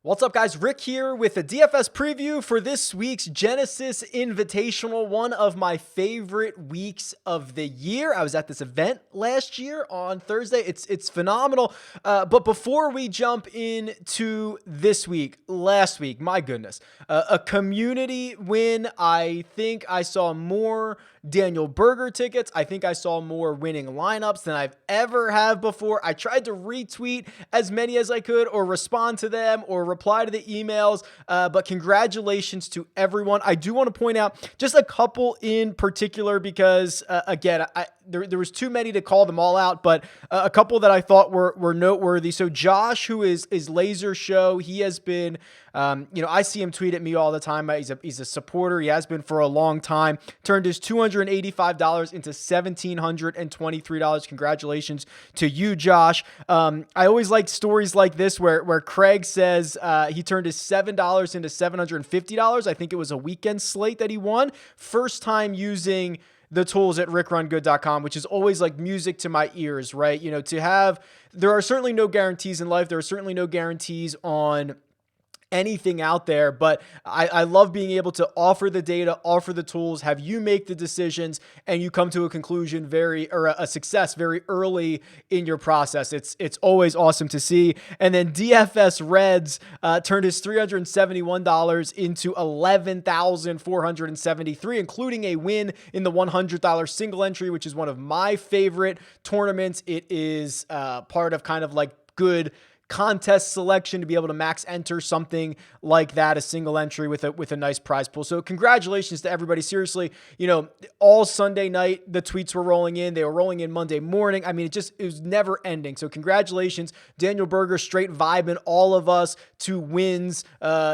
What's up, guys? Rick here with a DFS preview for this week's Genesis Invitational, one of my favorite weeks of the year. I was at this event last year on Thursday. It's phenomenal. But before we jump into this week, last week, my goodness, a community win. I think I saw more Daniel Berger tickets. I think I saw more winning lineups than I've ever have before. I tried to retweet as many as I could or respond to them or reply to the emails, but congratulations to everyone. I do want to point out just a couple in particular because, again, there was too many to call them all out, but a couple that I thought were noteworthy. So Josh, who is Laser Show, he has been, I see him tweet at me all the time. He's a supporter. He has been for a long time. Turned his $285 into $1,723. Congratulations to you, Josh. I always like stories like this where Craig says he turned his $7 into $750. I think it was a weekend slate that he won. First time using the tools at RickRunGood.com, which is always like music to my ears, right? There are certainly no guarantees in life. There are certainly no guarantees on anything out there, but I love being able to offer the data, offer the tools, have you make the decisions, and you come to a conclusion a success very early in your process. It's always awesome to see. And then DFS Reds turned his $371 into $11,473, including a win in the $100 single entry, which is one of my favorite tournaments. It is part of kind of like good contest selection to be able to max enter something like that, a single entry with a nice prize pool. So congratulations to everybody. Seriously, all Sunday night, the tweets were rolling in. They were rolling in Monday morning. I mean, it was never ending. So congratulations, Daniel Berger, straight vibing all of us to wins,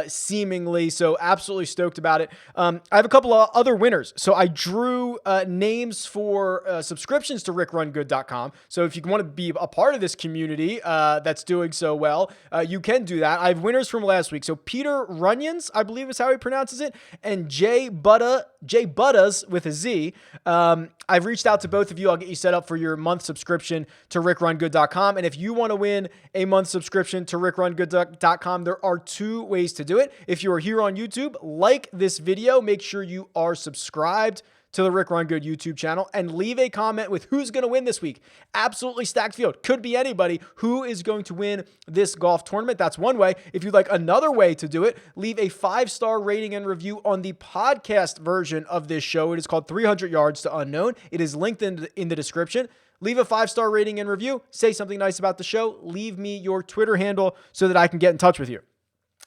seemingly. So absolutely stoked about it. I have a couple of other winners. So I drew names for subscriptions to RickRunGood.com. So if you want to be a part of this community that's doing so well, you can do that. I have winners from last week. So Peter Runyons, I believe is how he pronounces it, and Jay Buttas with a Z. I've reached out to both of you. I'll get you set up for your month subscription to RickRunGood.com. And if you want to win a month subscription to RickRunGood.com, there are two ways to do it. If you are here on YouTube, like this video, make sure you are subscribed to the Rick Run Good YouTube channel and leave a comment with who's going to win this week. Absolutely stacked field. Could be anybody who is going to win this golf tournament. That's one way. If you'd like another way to do it, leave a 5-star rating and review on the podcast version of this show. It is called 300 Yards to Unknown. It is linked in the description. Leave a 5-star rating and review. Say something nice about the show. Leave me your Twitter handle so that I can get in touch with you.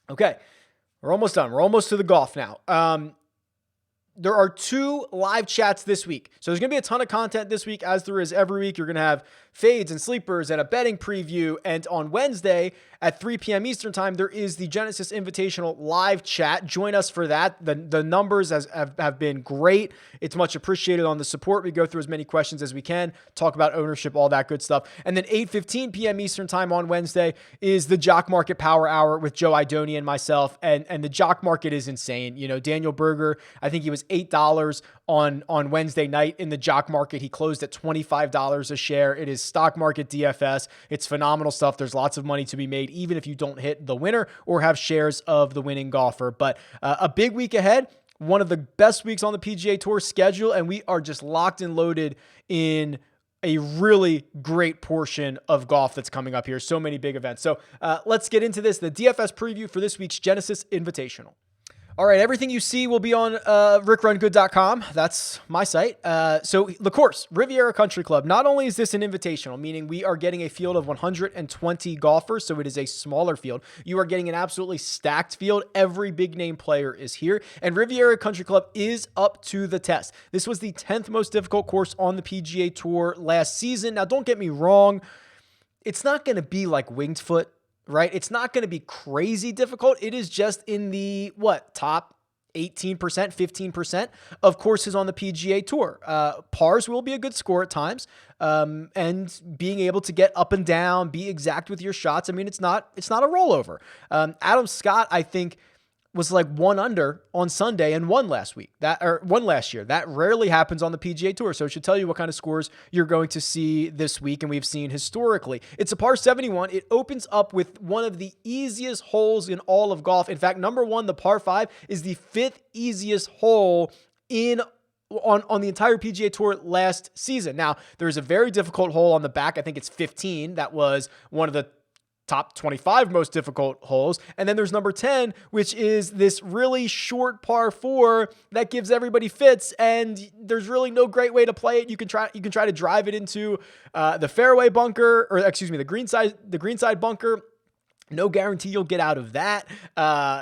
Okay, we're almost done. We're almost to the golf now. There are 2 live chats this week. So there's going to be a ton of content this week, as there is every week. You're going to have fades and sleepers and a betting preview. And on Wednesday at 3 p.m. Eastern time, there is the Genesis Invitational live chat. Join us for that. The numbers have been great. It's much appreciated on the support. We go through as many questions as we can, talk about ownership, all that good stuff. And then 8:15 p.m. Eastern time on Wednesday is the Jock Market Power Hour with Joe Idoni and myself. And the Jock Market is insane. Daniel Berger, I think he was $8 on Wednesday night in the Jock Market. He closed at $25 a share. It is stock market DFS. It's phenomenal stuff. There's lots of money to be made, even if you don't hit the winner or have shares of the winning golfer. But a big week ahead, one of the best weeks on the PGA Tour schedule, and we are just locked and loaded in a really great portion of golf that's coming up here. So many big events. So let's get into this. The DFS preview for this week's Genesis Invitational. All right, everything you see will be on RickRunGood.com. That's my site. So the course, Riviera Country Club. Not only is this an invitational, meaning we are getting a field of 120 golfers, so it is a smaller field. You are getting an absolutely stacked field. Every big name player is here, and Riviera Country Club is up to the test. This was the 10th most difficult course on the PGA Tour last season. Now, don't get me wrong. It's not going to be like Winged Foot, right? It's not going to be crazy difficult. It is just in the, top 18%, 15% of courses on the PGA Tour. Pars will be a good score at times. And being able to get up and down, be exact with your shots. I mean, it's not a rollover. Adam Scott, I think, was like 1 under on Sunday and won last year. That rarely happens on the PGA Tour. So it should tell you what kind of scores you're going to see this week. And we've seen historically, it's a par 71. It opens up with one of the easiest holes in all of golf. In fact, number 1, the par 5 is the 5th easiest hole on the entire PGA Tour last season. Now, there's a very difficult hole on the back. I think it's 15. That was one of the top 25 most difficult holes. And then there's number 10, which is this really short par 4 that gives everybody fits. And there's really no great way to play it. You can try to drive it into the fairway bunker, or excuse me, the green side bunker. No guarantee you'll get out of that.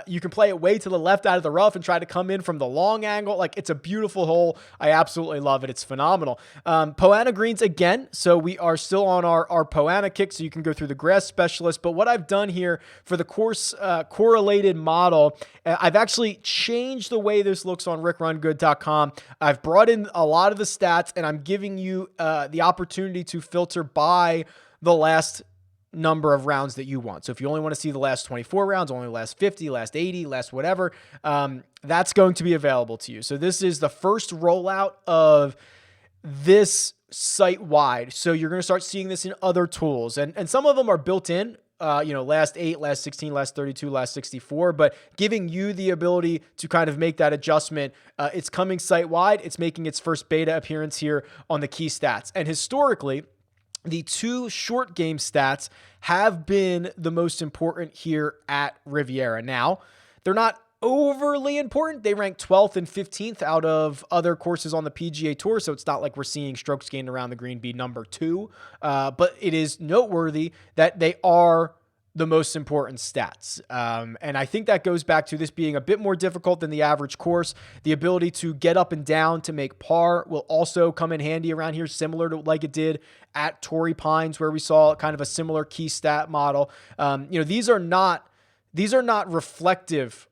You can play it way to the left out of the rough and try to come in from the long angle. Like, it's a beautiful hole. I absolutely love it. It's phenomenal. Poana greens again. So we are still on our Poana kick. So you can go through the grass specialist. But what I've done here for the course correlated model, I've actually changed the way this looks on RickRunGood.com. I've brought in a lot of the stats, and I'm giving you the opportunity to filter by the last number of rounds that you want. So if you only want to see the last 24 rounds, only the last 50, last 80, last whatever, that's going to be available to you. So this is the first rollout of this site-wide. So you're going to start seeing this in other tools, and some of them are built in, last 8, last 16, last 32, last 64, but giving you the ability to kind of make that adjustment. It's coming site-wide. It's making its first beta appearance here on the key stats. And historically, the 2 short game stats have been the most important here at Riviera. Now, they're not overly important. They rank 12th and 15th out of other courses on the PGA Tour, so it's not like we're seeing strokes gained around the green be number 2, but it is noteworthy that they are the most important stats. And I think that goes back to this being a bit more difficult than the average course. The ability to get up and down to make par will also come in handy around here, similar to like it did at Torrey Pines, where we saw kind of a similar key stat model. These are not reflective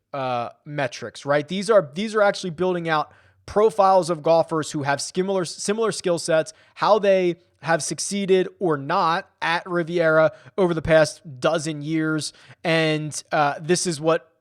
metrics, right? These are actually building out profiles of golfers who have similar skill sets, how they have succeeded or not at Riviera over the past dozen years. And this is what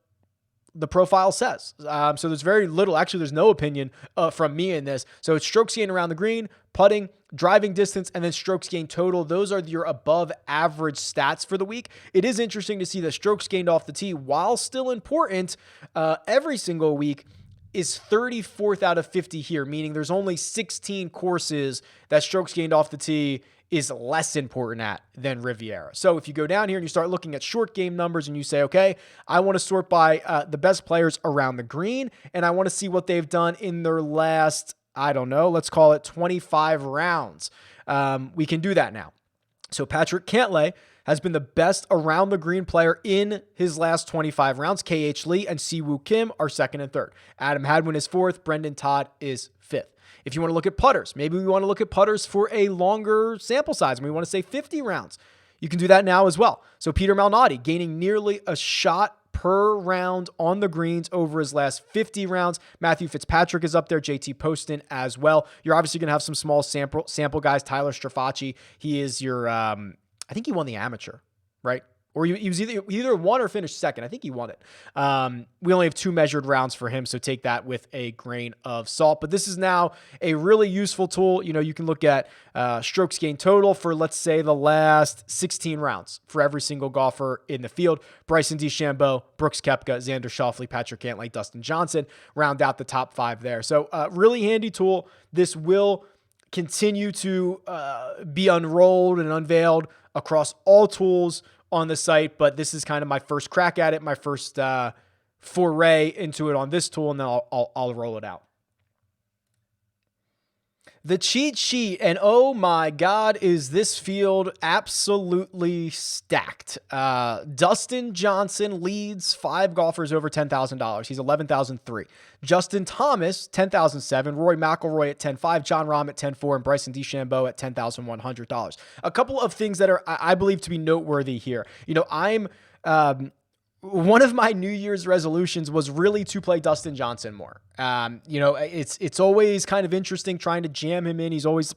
the profile says. So there's very little, actually there's no opinion from me in this. So it's strokes gained around the green, putting, driving distance, and then strokes gained total. Those are your above average stats for the week. It is interesting to see that strokes gained off the tee, while still important every single week, is 34th out of 50 here, meaning there's only 16 courses that strokes gained off the tee is less important at than Riviera. So if you go down here and you start looking at short game numbers and you say, okay, I want to sort by the best players around the green, and I want to see what they've done in their last, I don't know, let's call it 25 rounds. We can do that now. So Patrick Cantlay has been the best around the green player in his last 25 rounds. KH Lee and Siwoo Kim are 2nd and 3rd. Adam Hadwin is 4th. Brendan Todd is 5th. If you want to look at putters, maybe we want to look at putters for a longer sample size, and we want to say 50 rounds. You can do that now as well. So Peter Malnati gaining nearly a shot per round on the greens over his last 50 rounds. Matthew Fitzpatrick is up there, JT Poston as well. You're obviously going to have some small sample guys. Tyler Strafacci, he is your, I think he won the amateur, right? Or he was either won or finished 2nd. I think he won it. We only have 2 measured rounds for him, so take that with a grain of salt. But this is now a really useful tool. You can look at strokes gained total for, let's say, the last 16 rounds for every single golfer in the field. Bryson DeChambeau, Brooks Koepka, Xander Schauffele, Patrick Cantlay, Dustin Johnson round out the top 5 there. So really handy tool. This will continue to be unrolled and unveiled across all tools on the site, but this is kind of my first crack at it, my first foray into it on this tool, and then I'll roll it out. The cheat sheet, and oh my God, is this field absolutely stacked. Dustin Johnson leads 5 golfers over $10,000. He's 11,003. Justin Thomas, 10,007. Rory McIlroy at 10,5. John Rahm at 10,4. And Bryson DeChambeau at $10,100. A couple of things that are, I believe, to be noteworthy here. One of my New Year's resolutions was really to play Dustin Johnson more. It's always kind of interesting trying to jam him in. He's almost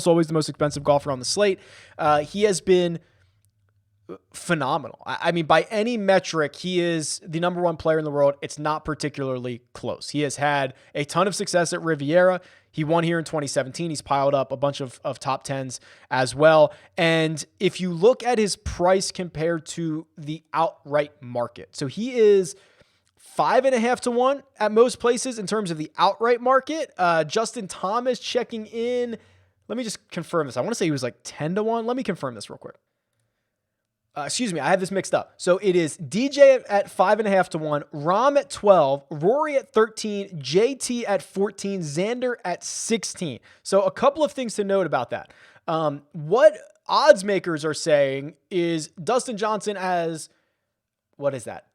always the most expensive golfer on the slate. He has been phenomenal. I mean, by any metric, he is the number one player in the world. It's not particularly close. He has had a ton of success at Riviera. He won here in 2017. He's piled up a bunch of top tens as well. And if you look at his price compared to the outright market, so he is 5.5 to 1 at most places in terms of the outright market. Justin Thomas checking in. Let me just confirm this. I want to say he was like 10 to 1. Let me confirm this real quick. Excuse me, I have this mixed up. So it is DJ at 5.5 to 1, Rahm at 12, Rory at 13, JT at 14, Xander at 16. So a couple of things to note about that. What odds makers are saying is Dustin Johnson has, what is that?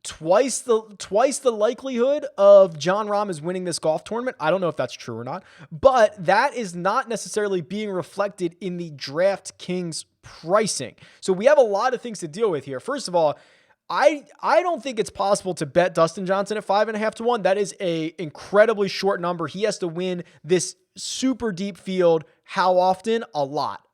Twice the likelihood of Jon Rahm is winning this golf tournament. I don't know if that's true or not, but that is not necessarily being reflected in the DraftKings pricing. So we have a lot of things to deal with here. First of all, I don't think it's possible to bet Dustin Johnson at 5.5 to 1. That is a incredibly short number. He has to win this super deep field. How often? A lot.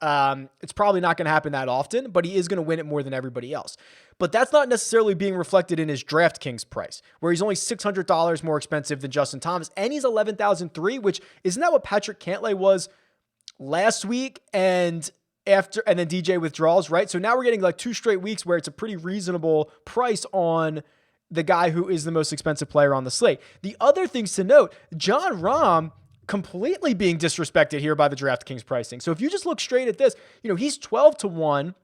It's probably not going to happen that often, but he is going to win it more than everybody else. But that's not necessarily being reflected in his DraftKings price, where he's only $600 more expensive than Justin Thomas, and he's 11,003, which isn't that what Patrick Cantlay was last week and then DJ withdrawals, right? So now we're getting like 2 straight weeks where it's a pretty reasonable price on the guy who is the most expensive player on the slate. The other things to note, Jon Rahm completely being disrespected here by the DraftKings pricing. So if you just look straight at this, he's 12 to 1.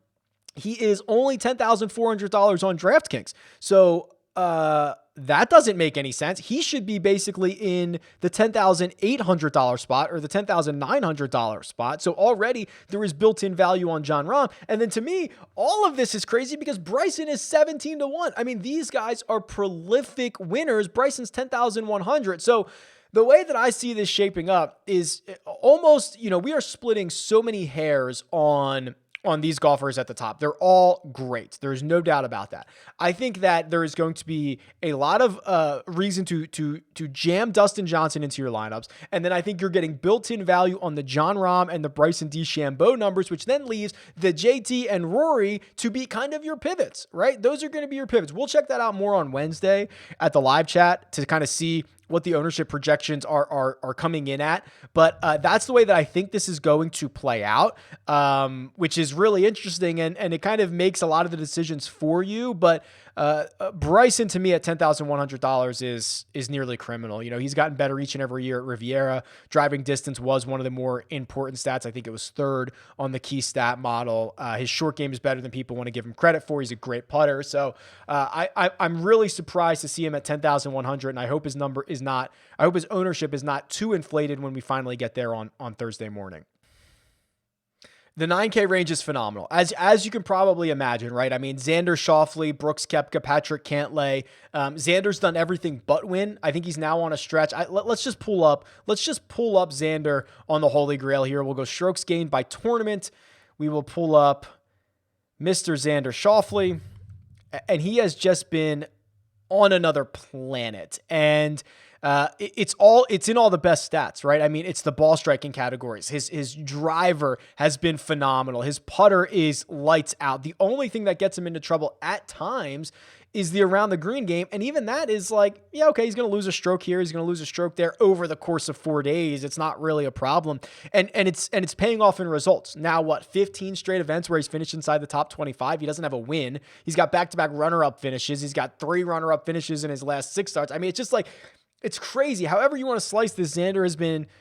He is only $10,400 on DraftKings. So that doesn't make any sense. He should be basically in the $10,800 spot or the $10,900 spot. So already there is built-in value on Jon Rahm. And then to me, all of this is crazy because Bryson is 17 to 1. I mean, these guys are prolific winners. Bryson's 10,100. So the way that I see this shaping up is almost, we are splitting so many hairs on these golfers at the top. They're all great. There's no doubt about that. I think that there is going to be a lot of reason to jam Dustin Johnson into your lineups. And then I think you're getting built-in value on the Jon Rahm and the Bryson DeChambeau numbers, which then leaves the JT and Rory to be kind of your pivots, right? Those are going to be your pivots. We'll check that out more on Wednesday at the live chat to kind of see what the ownership projections are coming in at. But that's the way that I think this is going to play out, which is really interesting. And it kind of makes a lot of the decisions for you. But Bryson, to me, at $10,100 is nearly criminal. He's gotten better each and every year at Riviera. Driving distance was one of the more important stats. I think it was third on the key stat model. His short game is better than people want to give him credit for. He's a great putter. So I'm really surprised to see him at 10,100. And I hope his ownership is not too inflated when we finally get there on Thursday morning. The 9K range is phenomenal, as you can probably imagine, right? I mean, Xander Schauffele, Brooks Koepka, Patrick Cantlay. Xander's done everything but win. I think he's now on a stretch. Let's just pull up Xander on the Holy Grail here. We'll go strokes gained by tournament. We will pull up Mr. Xander Schauffele, and he has just been on another planet. And it's in all the best stats, right? I mean, it's the ball striking categories. His driver has been phenomenal. His putter is lights out. The only thing that gets him into trouble at times is the around the green game. And even that is like, yeah, okay, he's going to lose a stroke here. He's going to lose a stroke there over the course of 4 days. It's not really a problem. And it's paying off in results. Now, 15 straight events where he's finished inside the top 25. He doesn't have a win. He's got back-to-back runner-up finishes. He's got 3 runner-up finishes in his last 6 starts. I mean, it's just like, it's crazy. However you want to slice this, Xander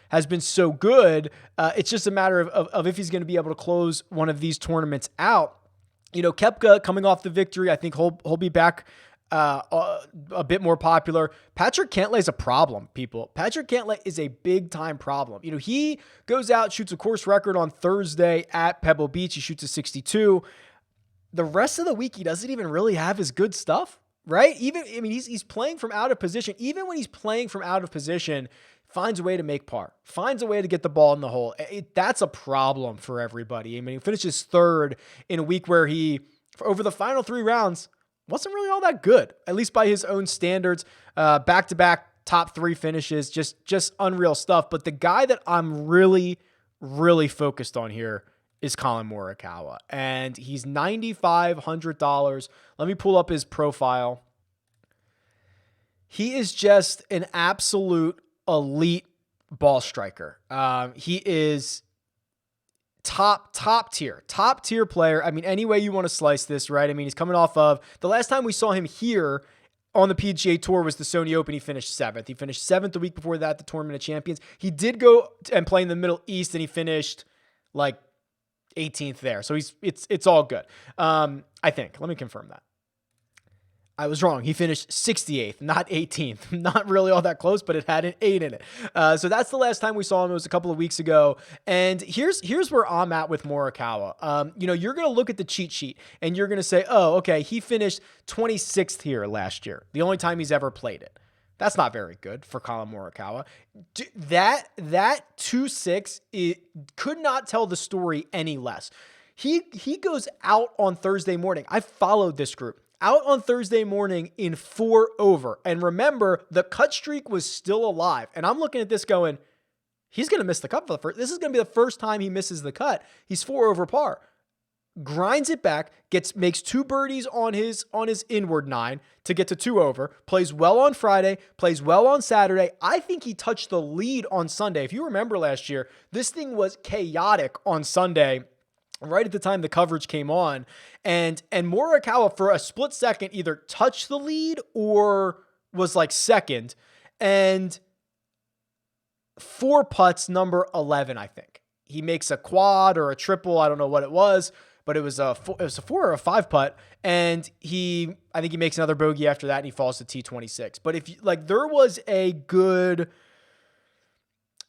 has been so good. It's just a matter of if he's going to be able to close one of these tournaments out. Koepka coming off the victory, I think he'll be back a bit more popular. Patrick Cantlay is a problem, people. Patrick Cantlay is a big time problem. He goes out, shoots a course record on Thursday at Pebble Beach. He shoots a 62. The rest of the week, he doesn't even really have his good stuff, right? He's playing from out of position. Even when he's playing from out of position, finds a way to make par, finds a way to get the ball in the hole. That's a problem for everybody. I mean, he finishes third in a week where he, over the final 3 rounds, wasn't really all that good, at least by his own standards. Back-to-back top 3 finishes, just unreal stuff. But the guy that I'm really, really focused on here is Colin Morikawa, and he's $9,500. Let me pull up his profile. He is just an absolute elite ball striker. He is top tier player. I mean, any way you want to slice this, right? I mean, he's coming off of the last time we saw him here on the PGA Tour was the Sony Open. He finished 7th. He finished 7th the week before that, the Tournament of Champions. He did go and play in the Middle East, and he finished like 18th there. So it's all good. I think. Let me confirm that. I was wrong. He finished 68th, not 18th. Not really all that close, but it had an 8 in it. So that's the last time we saw him. It was a couple of weeks ago. And here's where I'm at with Morikawa. You're going to look at the cheat sheet and you're going to say, oh, okay, he finished 26th here last year. The only time he's ever played it. That's not very good for Colin Morikawa. That 2-6, it could not tell the story any less. He goes out on Thursday morning. I followed this group. Out on Thursday morning in 4 over. And remember, the cut streak was still alive. And I'm looking at this going, he's going to miss the cut for the first. This is going to be the first time he misses the cut. He's 4 over par. Grinds it back, makes 2 birdies on his inward 9 to get to 2 over, plays well on Friday, plays well on Saturday. I think he touched the lead on Sunday. If you remember last year, this thing was chaotic on Sunday, right at the time the coverage came on. And Morikawa for a split second either touched the lead or was like second. And 4 putts, number 11, I think. He makes a quad or a triple, I don't know what it was, but it was a 4 or a 5 putt. And I think he makes another bogey after that and he falls to T26. But if there was a good,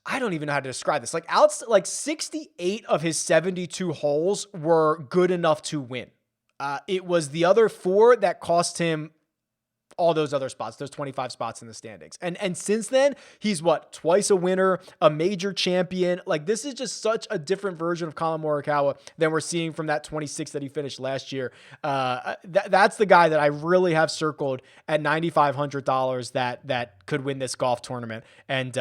I don't even know how to describe this. Like 68 of his 72 holes were good enough to win. It was the other 4 that cost him all those other spots, those 25 spots in the standings. And since then, he's twice a winner, a major champion. Like, this is just such a different version of Colin Morikawa than we're seeing from that 26 that he finished last year. That's the guy that I really have circled at $9,500 that could win this golf tournament and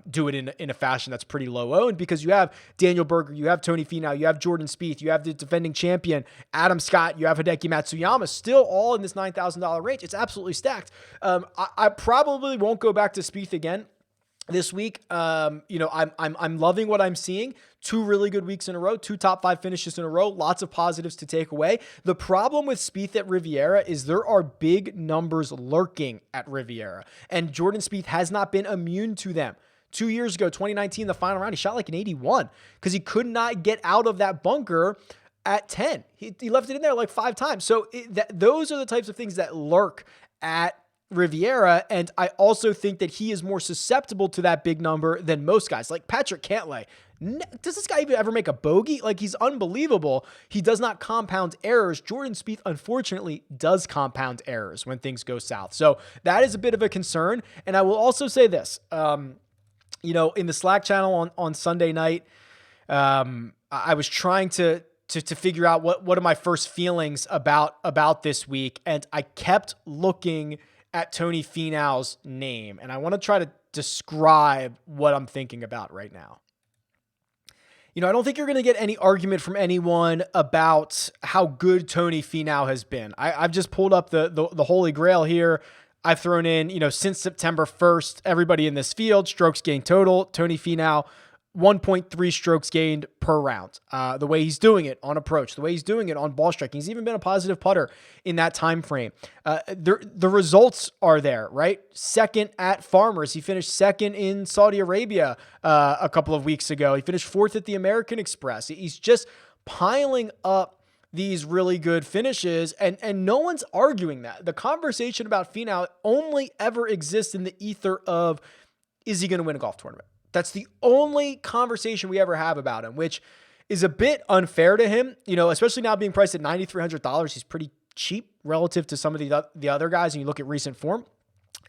do it in a fashion that's pretty low owned, because you have Daniel Berger, you have Tony Finau, you have Jordan Spieth, you have the defending champion Adam Scott, you have Hideki Matsuyama, still all in this $9,000 range. It's absolutely stacked. I probably won't go back to Spieth again this week. I'm loving what I'm seeing. 2 really good weeks in a row, 2 top 5 finishes in a row, lots of positives to take away. The problem with Spieth at Riviera is there are big numbers lurking at Riviera, and Jordan Spieth has not been immune to them. 2 years ago, 2019, the final round, he shot like an 81 because he could not get out of that bunker at 10. He left it in there like 5 times. So those are the types of things that lurk at Riviera, and I also think that he is more susceptible to that big number than most guys. Like Patrick Cantlay, does this guy even ever make a bogey? Like, he's unbelievable. He does not compound errors. Jordan Spieth, unfortunately, does compound errors when things go south. So that is a bit of a concern. And I will also say this, in the Slack channel on Sunday night, I was trying to figure out what are my first feelings about this week. And I kept looking at Tony Finau's name, and I want to try to describe what I'm thinking about right now. I don't think you're going to get any argument from anyone about how good Tony Finau has been. I've just pulled up the Holy Grail here. I've thrown in, since September 1st, everybody in this field, strokes gained total, Tony Finau, 1.3 strokes gained per round. The way he's doing it on approach, the way he's doing it on ball striking. He's even been a positive putter in that time frame. The results are there, right? Second at Farmers. He finished second in Saudi Arabia a couple of weeks ago. He finished 4th at the American Express. He's just piling up these really good finishes, and no one's arguing that. The conversation about Finau only ever exists in the ether of, is he going to win a golf tournament? That's the only conversation we ever have about him, which is a bit unfair to him, especially now being priced at $9,300. He's pretty cheap relative to some of the other guys, and you look at recent form.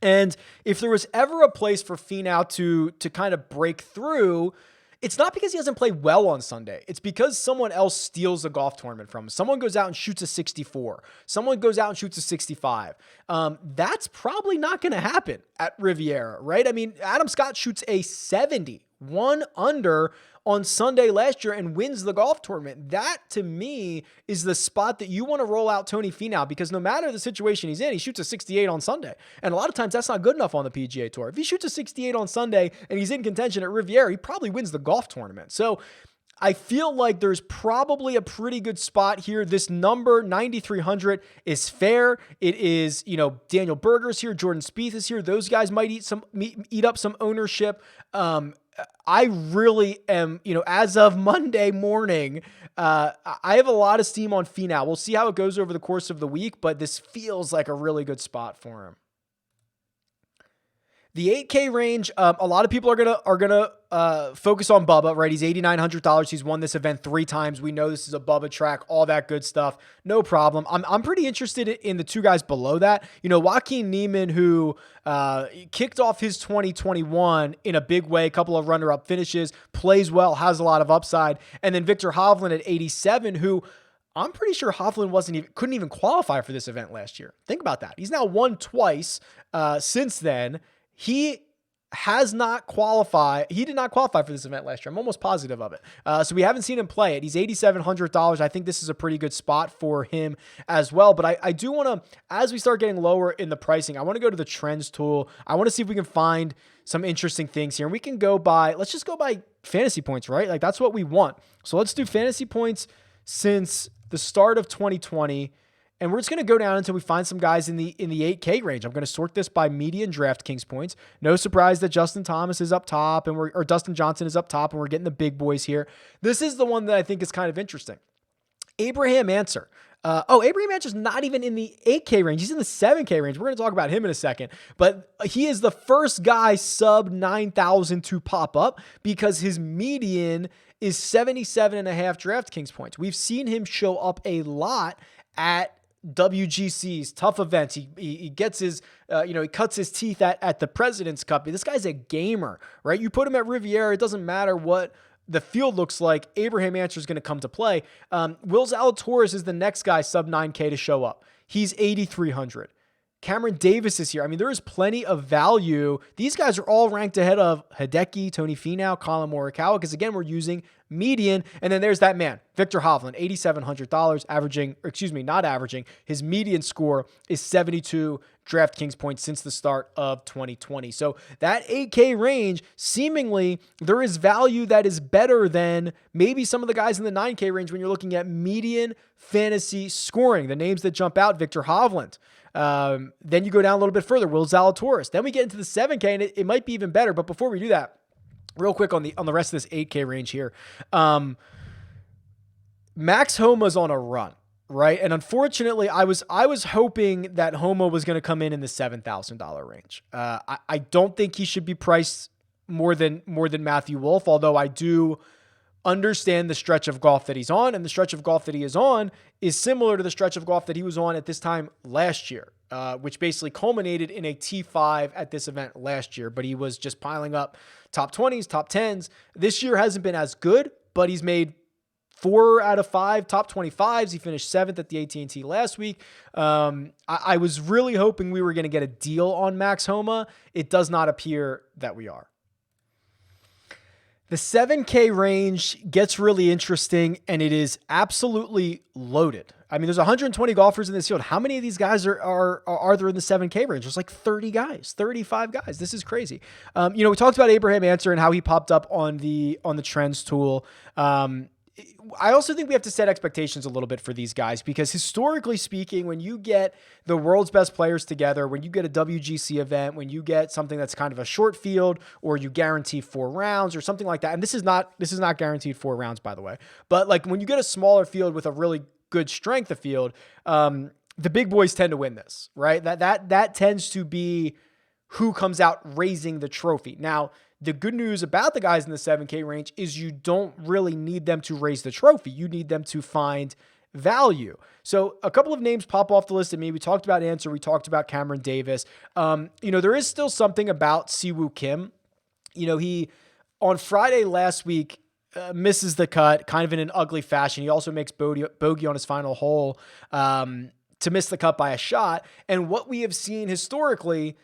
And if there was ever a place for Finau to kind of break through, it's not because he hasn't played well on Sunday. It's because someone else steals a golf tournament from him. Someone goes out and shoots a 64. Someone goes out and shoots a 65. That's probably not going to happen at Riviera, right? I mean, Adam Scott shoots a 70 1 under on Sunday last year and wins the golf tournament. That, to me, is the spot that you want to roll out Tony Finau, because no matter the situation he's in, he shoots a 68 on Sunday. And a lot of times that's not good enough on the PGA Tour. If he shoots a 68 on Sunday and he's in contention at Riviera, he probably wins the golf tournament. So I feel like there's probably a pretty good spot here. This number, 9,300, is fair. It is, Daniel Berger's here, Jordan Spieth is here. Those guys might eat up some ownership. I really am, as of Monday morning, I have a lot of steam on Finau. We'll see how it goes over the course of the week, but this feels like a really good spot for him. The 8K range, a lot of people are gonna focus on Bubba, right? He's $8,900. He's won this event 3 times. We know this is a Bubba track, all that good stuff. No problem. I'm pretty interested in the 2 guys below that. Joaquin Niemann, who kicked off his 2021 in a big way, a couple of runner-up finishes, plays well, has a lot of upside, and then Victor Hovland at 87, who I'm pretty sure Hovland couldn't even qualify for this event last year. Think about that. He's now won twice since then. He has not qualified. He did not qualify for this event last year. I'm almost positive of it. So we haven't seen him play it. He's $8,700. I think this is a pretty good spot for him as well. But I do want to, as we start getting lower in the pricing, I want to go to the trends tool. I want to see if we can find some interesting things here. And we can let's just go by fantasy points, right? Like that's what we want. So let's do fantasy points since the start of 2020. And we're just going to go down until we find some guys in the 8K range. I'm going to sort this by median DraftKings points. No surprise that Justin Thomas is up top or Dustin Johnson is up top, and we're getting the big boys here. This is the one that I think is kind of interesting. Abraham Answer. Abraham Answer's not even in the 8K range. He's in the 7K range. We're going to talk about him in a second. But he is the first guy sub 9,000 to pop up because his median is 77.5 DraftKings points. We've seen him show up a lot at WGCs, tough events. He gets his, he cuts his teeth at the President's Cup. This guy's a gamer, right? You put him at Riviera, it doesn't matter what the field looks like. Abraham Answer is going to come to play. Will Zalatoris is the next guy sub 9K to show up. He's 8,300. Cameron Davis is here. I mean, there is plenty of value. These guys are all ranked ahead of Hideki, Tony Finau, Colin Morikawa, because again, we're using median. And then there's that man, Victor Hovland, $8,700, his median score is 72 DraftKings points since the start of 2020. So that 8K range, seemingly there is value that is better than maybe some of the guys in the 9K range when you're looking at median fantasy scoring. The names that jump out, Victor Hovland. Then you go down a little bit further, Will Zalatoris. Then we get into the 7K, and it might be even better. But before we do that, real quick on the rest of this 8K range here, Max Homa's on a run, right? And unfortunately, I was hoping that Homa was going to come in the $7,000 range. I don't think he should be priced more than Matthew Wolff, although I do understand the stretch of golf that he's on, and the stretch of golf that he is on is similar to the stretch of golf that he was on at this time last year, which basically culminated in a T5 at this event last year, but he was just piling up top 20s, top 10s. This year hasn't been as good, but he's made 4 out of 5 top 25s. He finished 7th at the AT&T last week. I was really hoping we were going to get a deal on Max Homa. It does not appear that we are. The 7K range gets really interesting, and it is absolutely loaded. I mean, there's 120 golfers in this field. How many of these guys are there in the 7K range? There's like 30 guys, 35 guys. This is crazy. We talked about Abraham Answer and how he popped up on the trends tool. I also think we have to set expectations a little bit for these guys, because historically speaking, when you get the world's best players together, when you get a WGC event, when you get something that's kind of a short field, or you guarantee 4 rounds or something like that. And this is not guaranteed 4 rounds, by the way, but like when you get a smaller field with a really good strength of field, the big boys tend to win this, right? That tends to be who comes out raising the trophy. Now, the good news about the guys in the 7K range is you don't really need them to raise the trophy. You need them to find value. So a couple of names pop off the list to me. We talked about Answer. We talked about Cameron Davis. There is still something about Siwoo Kim. He, on Friday last week, misses the cut kind of in an ugly fashion. He also makes bogey on his final hole to miss the cut by a shot. And what we have seen historically,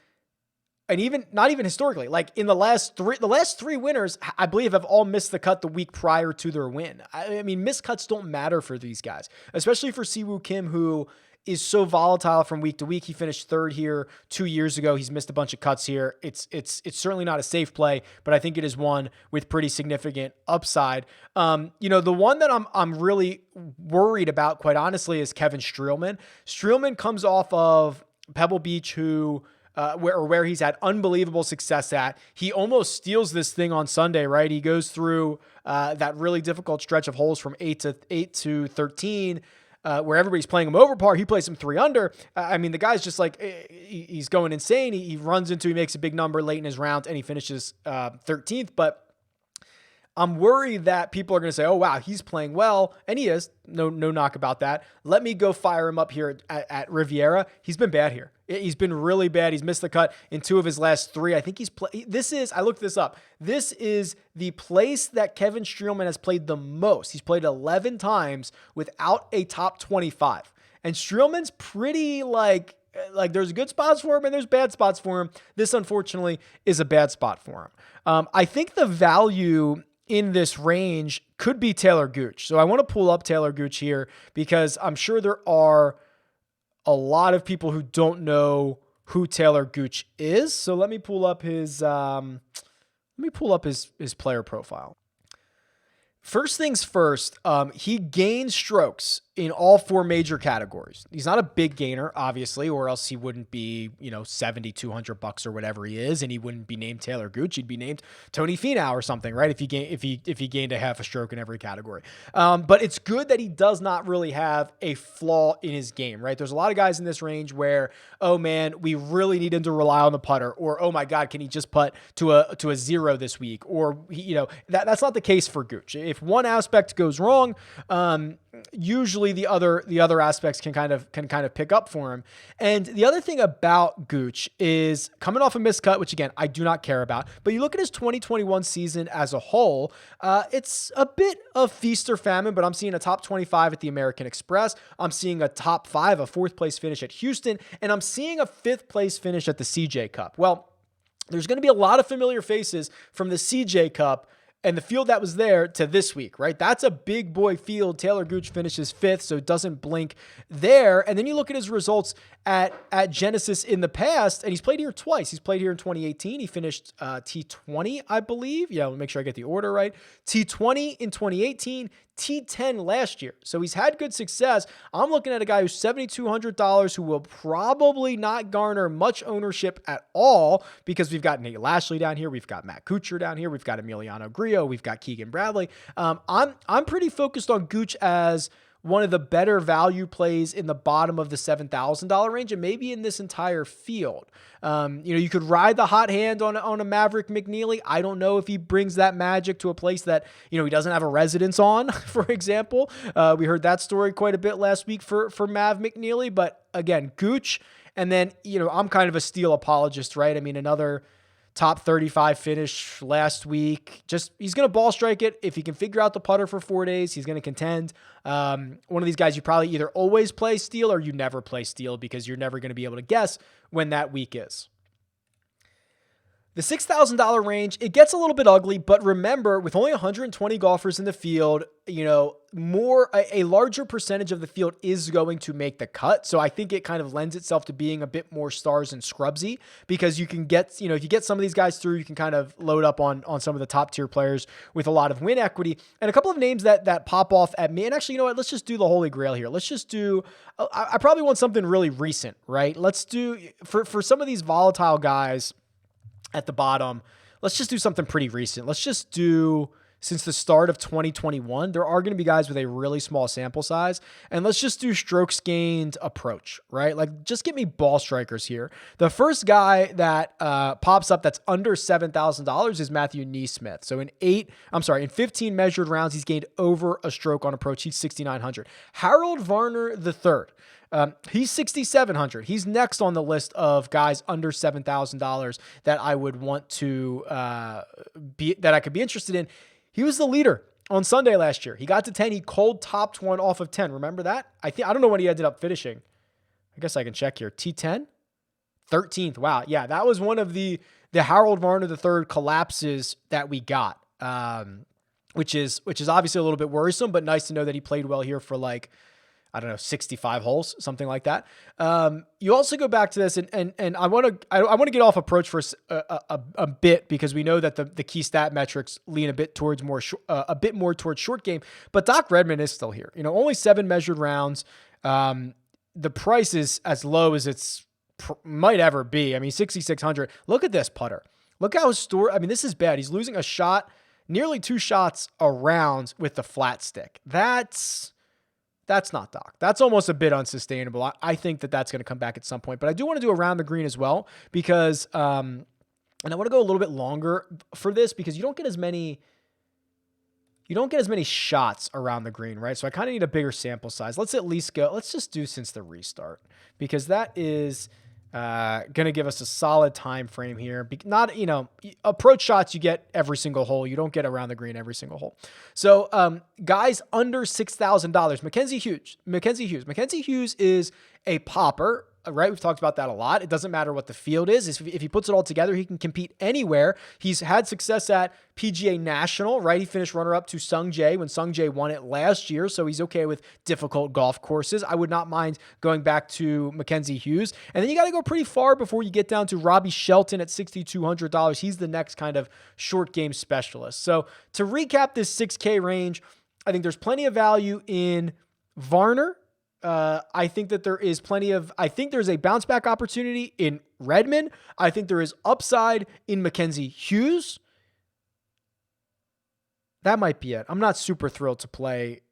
and even not even historically, like in the last three winners, I believe have all missed the cut the week prior to their win. I mean, missed cuts don't matter for these guys, especially for Siwoo Kim, who is so volatile from week to week. He finished third here 2 years ago. He's missed a bunch of cuts here. It's certainly not a safe play, but I think it is one with pretty significant upside. The one that I'm really worried about, quite honestly, is Kevin Streelman. Streelman comes off of Pebble Beach, where he's had unbelievable success at. He almost steals this thing on Sunday, right? He goes through that really difficult stretch of holes from 8 to 13, where everybody's playing him over par. He plays him 3 under. I mean, the guy's just like, he's going insane. He makes a big number late in his round, and he finishes 13th. But I'm worried that people are going to say, oh, wow, he's playing well. And he is. No knock about that. Let me go fire him up here at Riviera. He's been bad here. He's been really bad. He's missed the cut in 2 of his last 3. I think I looked this up. This is the place that Kevin Streelman has played the most. He's played 11 times without a top 25. And Streelman's pretty like there's good spots for him and there's bad spots for him. This, unfortunately, is a bad spot for him. I think the value in this range could be Taylor Gooch. So I want to pull up Taylor Gooch here because I'm sure there are a lot of people who don't know who Taylor Gooch is. So let me pull up his player profile. First things first, he gains strokes in all 4 major categories. He's not a big gainer, obviously, or else he wouldn't be, $7,200 or whatever he is, and he wouldn't be named Taylor Gooch. He'd be named Tony Finau or something, right? If he gained a half a stroke in every category. But it's good that he does not really have a flaw in his game, right? There's a lot of guys in this range where, oh man, we really need him to rely on the putter, or oh my God, can he just putt to a 0 this week? Or that's not the case for Gooch. If one aspect goes wrong, usually the other aspects can kind of pick up for him. And the other thing about Gooch is coming off a miscut, which again, I do not care about, but you look at his 2021 season as a whole, it's a bit of feast or famine, but I'm seeing a top 25 at the American Express. I'm seeing a top 5, a 4th place finish at Houston, and I'm seeing a 5th place finish at the CJ Cup. Well, there's going to be a lot of familiar faces from the CJ Cup and the field that was there to this week, right? That's a big boy field. Taylor Gooch finishes 5th, so it doesn't blink there. And then you look at his results at Genesis in the past, and he's played here twice. He's played here in 2018. He finished T20, I believe. Yeah, let me make sure I get the order right. T20 in 2018, T10 last year. So he's had good success. I'm looking at a guy who's $7,200 who will probably not garner much ownership at all because we've got Nate Lashley down here. We've got Matt Kuchar down here. We've got Emiliano Grillo. We've got Keegan Bradley. I'm pretty focused on Gooch as one of the better value plays in the bottom of the $7,000 range and maybe in this entire field. You could ride the hot hand on a Maverick McNeely. I don't know if he brings that magic to a place that, he doesn't have a residence on, for example. We heard that story quite a bit last week for Mav McNeely, but again, Gooch. And then, I'm kind of a steal apologist, right? I mean, another top 35 finish last week. He's going to ball strike it. If he can figure out the putter for 4 days, he's going to contend. One of these guys, you probably either always play steal or you never play steal because you're never going to be able to guess when that week is. The $6,000 range, it gets a little bit ugly, but remember, with only 120 golfers in the field, a larger percentage of the field is going to make the cut. So I think it kind of lends itself to being a bit more stars and scrubsy because you can get, if you get some of these guys through, you can kind of load up on some of the top tier players with a lot of win equity. And a couple of names that pop off at me, and actually, you know what, let's just do the Holy Grail here. Let's just do, I probably want something really recent, right? Let's do, for some of these volatile guys at the bottom, let's just do something pretty recent. Let's just do, since the start of 2021, there are going to be guys with a really small sample size, and let's just do strokes gained approach, right? Like, just get me ball strikers here. The first guy that pops up that's under $7,000 is Matthew Neesmith. So in 15 measured rounds, he's gained over a stroke on approach. He's 6,900. Harold Varner III. He's 6,700. He's next on the list of guys under $7,000 that I would want to that I could be interested in. He was the leader on Sunday last year. He got to 10. He cold topped one off of 10. Remember that? I don't know when he ended up finishing. I guess I can check here. T10, 13th. Wow. Yeah, that was one of the Harold Varner III collapses that we got, which is obviously a little bit worrisome, but nice to know that he played well here for like, I don't know, 65 holes, something like that. You also go back to this, and I want to get off approach for a bit, because we know that the key stat metrics lean a bit more towards short game. But Doc Redman is still here. Only 7 measured rounds. The price is as low as it's might ever be. I mean, 6,600. Look at this putter. Look how this is bad. He's losing a shot, nearly 2 shots around with the flat stick. That's not Doc. That's almost a bit unsustainable. I think that's going to come back at some point, but I do want to do around the green as well, because, and I want to go a little bit longer for this, because you don't get as many shots around the green, right? So I kind of need a bigger sample size. Let's just do since the restart, because that is going to give us a solid time frame here. Not, approach shots you get every single hole. You don't get around the green every single hole. So guys under $6,000, Mackenzie Hughes is a popper. Right? We've talked about that a lot. It doesn't matter what the field is. If he puts it all together, he can compete anywhere. He's had success at PGA National, right? He finished runner-up to Sung Jae when Sung Jae won it last year, so he's okay with difficult golf courses. I would not mind going back to Mackenzie Hughes. And then you got to go pretty far before you get down to Robbie Shelton at $6,200. He's the next kind of short game specialist. So to recap this 6K range, I think there's plenty of value in Varner. I think that there's a bounce back opportunity in Redmond. I think there is upside in Mackenzie Hughes. That might be it. I'm not super thrilled to play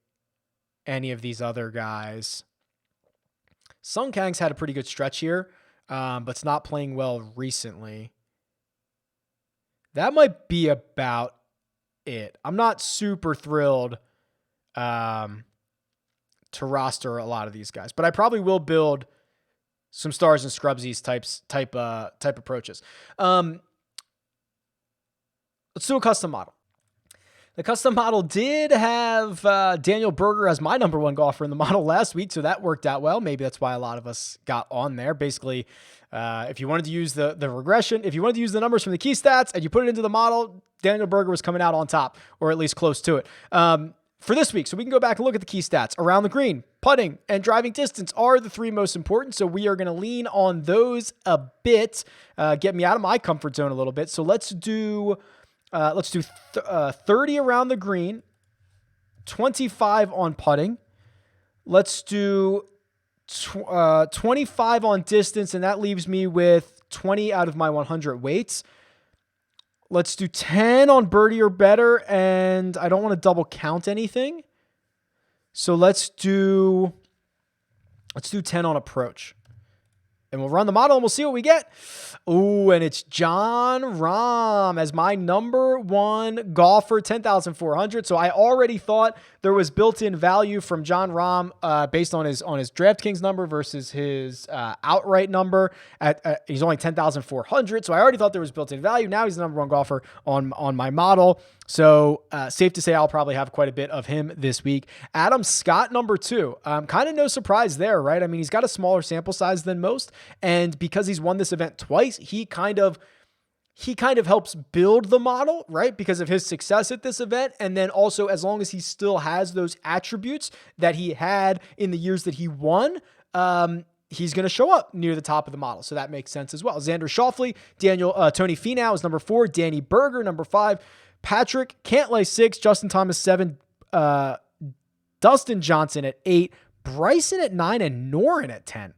any of these other guys. Sung Kang's had a pretty good stretch here, but it's not playing well recently. That might be about it. I'm not super thrilled, to roster a lot of these guys, but I probably will build some stars and scrubsies type approaches. Let's do a custom model. The custom model did have Daniel Berger as my number 1 golfer in the model last week, so that worked out well. Maybe that's why a lot of us got on there. Basically, if you wanted to use the regression, if you wanted to use the numbers from the key stats and you put it into the model, Daniel Berger was coming out on top, or at least close to it. For this week, so we can go back and look at the key stats. Around the green, putting, and driving distance are the 3 most important, so we are going to lean on those a bit, get me out of my comfort zone a little bit. So let's do 30 around the green, 25 on putting. Let's do 25 on distance, and that leaves me with 20 out of my 100 weights. Let's do 10 on birdie or better, and I don't want to double count anything. So let's do 10 on approach. And we'll run the model and we'll see what we get. Ooh, and it's Jon Rahm as my number 1 golfer, 10,400. So I already thought there was built-in value from Jon Rahm based on his DraftKings number versus his outright number. He's only 10,400. So I already thought there was built-in value. Now he's the number 1 golfer on my model. So safe to say I'll probably have quite a bit of him this week. Adam Scott, number 2. Kind of no surprise there, right? I mean, he's got a smaller sample size than most. And because he's won this event twice, he kind of helps build the model, right? Because of his success at this event. And then also, as long as he still has those attributes that he had in the years that he won, he's going to show up near the top of the model. So that makes sense as well. Xander Schauffele, Tony Finau is number 4, Danny Berger, number 5, Patrick Cantlay 6, Justin Thomas 7, Dustin Johnson at 8, Bryson at 9, and Noren at 10.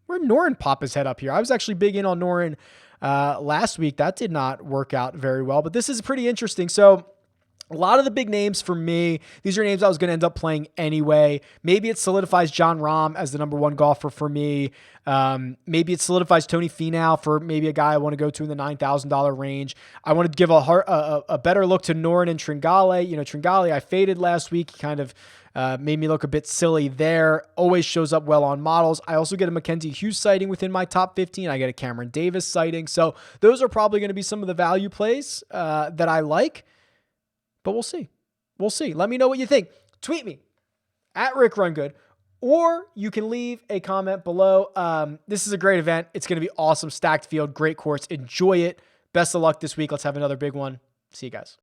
Where'd Noren pop his head up here? I was actually big in on Noren last week. That did not work out very well, but this is pretty interesting. So a lot of the big names for me, these are names I was going to end up playing anyway. Maybe it solidifies Jon Rahm as the number 1 golfer for me. Maybe it solidifies Tony Finau for maybe a guy I want to go to in the $9,000 range. I want to give a better look to Noren and Tringale. Tringale I faded last week. He kind of made me look a bit silly there. Always shows up well on models. I also get a Mackenzie Hughes sighting within my top 15. I get a Cameron Davis sighting. So those are probably going to be some of the value plays that I like. But we'll see. Let me know what you think. Tweet me at RickRunGood or you can leave a comment below. This is a great event. It's going to be awesome. Stacked field, great course. Enjoy it. Best of luck this week. Let's have another big one. See you guys.